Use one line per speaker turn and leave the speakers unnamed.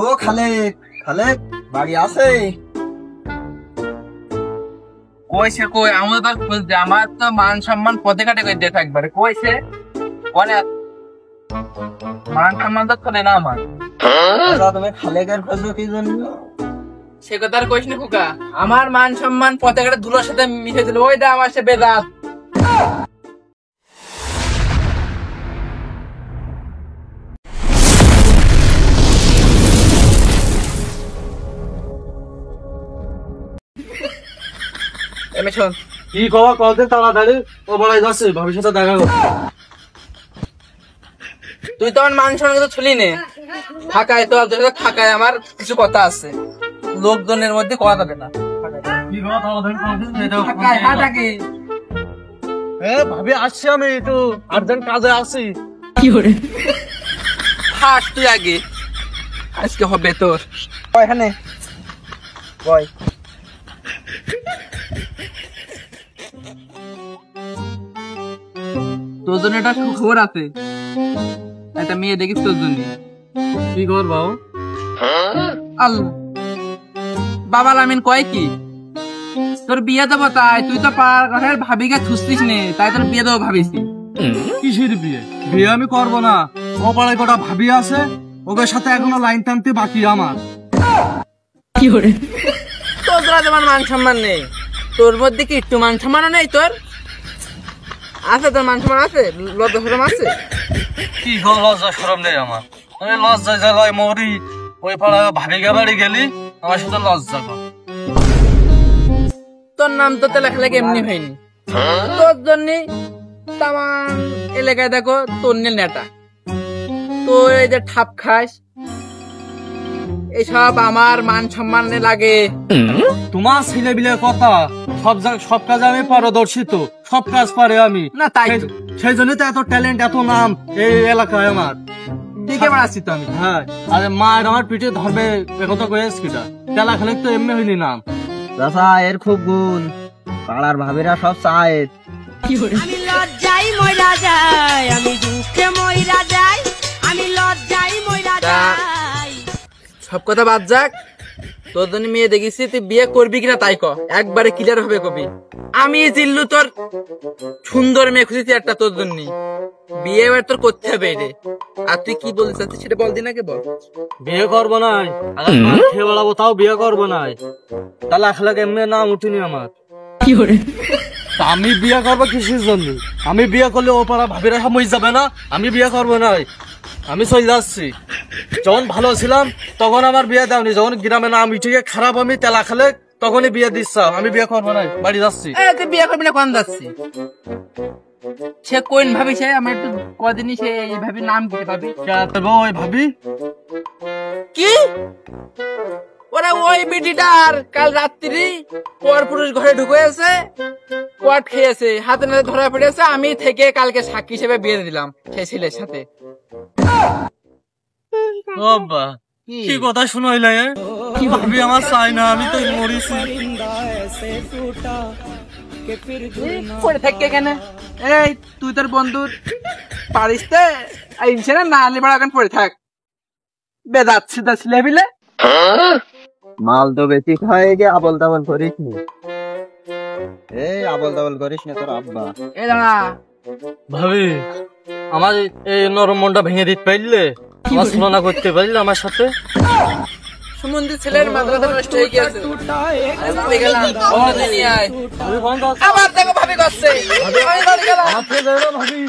ও খালেক, খালেক বাড়ি আছে?
কইছে কই আমার তো খুঁজছে, আমার তো মান সম্মান পদে কাটে করে দিয়ে থাকবে। কইছে অনেক মান সম্মান তো করে না আমার।
তুমি খালেকের খোঁজো কি জন্য?
সে কথা আর কইস না খোকা, আমার মান সম্মান পদে কাটে ধুলোর সাথে মিশে দিল, ওইটা আমার সে বেদাত।
কি খবর কদিন তাড়াতাড়ি ও বলাই যাচ্ছে ভবিষ্যতে দেখা করতে।
তুই তো আমার মান সম্মান তো ছুলি নে ফাঁকায়, তো ফাঁকায় আমার কিছু কথা আছে, লোকজনের মধ্যে কথা যাবে না।
কি খবর তাড়াতাড়ি কদিন
ফাঁকায় হাঁটাকে
ভাবি আসছি, আমি একটু আর্জেন্ট কাজে আছি।
কি করে ফাঁস তুই আগে, আজকে হবে তোর।
এখানে কয়
তোর জন্য একটা সুখবর আছে, একটা মেয়ে দেখিস তোর জন্য।
কি খবর বাবু?
আল্লাহ বাবা লামিন কয় কি তোর বিয়ে দেবো, তাই তুই তো ঘরের ভাবিকে থুসতিস নে, তাই তোর বিয়ে দেবো ভাবিছি।
কিসের বিয়ে? বিয়ে আমি করবো না, ও পাড়ায় কটা ভাবি আছে, ওদের সাথে এখনো লাইন টানতে বাকি আমার।
কি করে তোর তোমার মান সম্মান নেই? তোর মধ্যে কি একটু মান সম্মানও নেই? তোর আছে, তোর মান সম্মান আছে, লজ্জা শরম আছে?
কি খবর? লজ্জা সরম নেই আমার, আমি লজ্জা জ্বালায় মরি। ওই পাড়া ভাবিকা বাড়ি গেলি আমার সাথে লজ্জা কর।
তোর নাম তো লেখালেখি এমনি হয়নি, তোর জন্য তামান এলাকায় দেখো তোর নিয়ে নেটা, তোর এই যে ঠাপ খাস, এসব আমার মান সম্মানে লাগে।
তোমার ছেলে বিলে কথা, সব কাজে আমি পারদর্শী, তো সব কাজ পারে আমি
না, তাই তো।
সেই জন্য তো এত ট্যালেন্ট, এত নাম এই এলাকায় আমার।
দেখে বেড়াচ্ছি তো আমি।
হ্যাঁ, আরে মায়ের আমার পিঠে ধরবে একথা কয়েস কিটা, তেলা খেলে তো এমনি হয়নি নাম।
চাচা এর খুব গুণ, পাড়ার ভাবিরা সব চায়।
আমি লজ্জাই মইরা যাই, আমি দুঃখে মইরা যাই, আমি লজ্জাই মইরা যাই।
সব কথা বাদ যাক, তোর জন্য মেয়ে দেখেছি, তুই বিয়ে করবি কিনা তাই ক, একবারে ক্লিয়ার হবে কবি। আমি জিল্লু তোর সুন্দর মেয়ে খুঁজেছি একটা তোর জন্য, বিয়ে এবার তোর করতে হবে রে। আর তুই কি বলতে চাচ্ছিস সেটা বল, দিন আগে বল।
বিয়ে করবো নাই, খেয়ে বেড়াবো, তাও বিয়ে করবো নাই। তাহলে আসলে এমনি নাম উঠিনি আমার।
কি করে
আমি বিয়ে করবো কিসের জন্য? আমি বিয়ে করলে ও পাড়া ভাবিরা সব মরে যাবে না? আমি বিয়ে করবো নাই, আমি চলে যাচ্ছি। যখন ভালো ছিলাম তখন আমার বিয়ে দেওনি, যখন গ্রামে নাম উঠে খারাপ আমি তেলা খেলে তখনই বিয়ে দিচ্ছ। আমি বিয়ে করবো নাই, বাড়ি যাচ্ছি।
তুই বিয়ে করবি না কোন যাচ্ছি? সে কোন ভাবি, সে আমার একটু কদিনই সে এই ভাবি নাম দিতে পাবি।
ওই ভাবি
কি ওরা ওই বিটিটার কাল রাত্রি পর পুরুষ ঘরে ঢুকেছে, কোয়াট খেয়েছে, হাতে নাতে ধরা পড়েছে। আমি থেকে কালকে সাক্ষী হিসেবে বিয়ে দিলাম সেই ছেলের সাথে।
বাবা কি কথা শুনাইলে? কি ভাবি আমার চাই না, আমি তো মরিছি।
পড়ে থাকবে কেন? এই তুই তোর বন্ধুর পারিস না, না আনলে বড় এখন পড়ে থাক। বেদাচ্ছি তা ছিলে বিলে
মাল তো বেশি খায় গে, আবল তাবল করিস নি। এই আবল তাবল করিস না, তোর আব্বা।
এ দাঁড়া
ভাবি, আমার এই নরম মনটা ভেঙে দিতে পারলে, আমার তুলনা করতে পারলে আমার সাথে।
সুমন্দি ছেলের মাদ্রাসা নষ্ট হয়ে গেছে, আবার দেখো ভাবি করছে।
ভাবি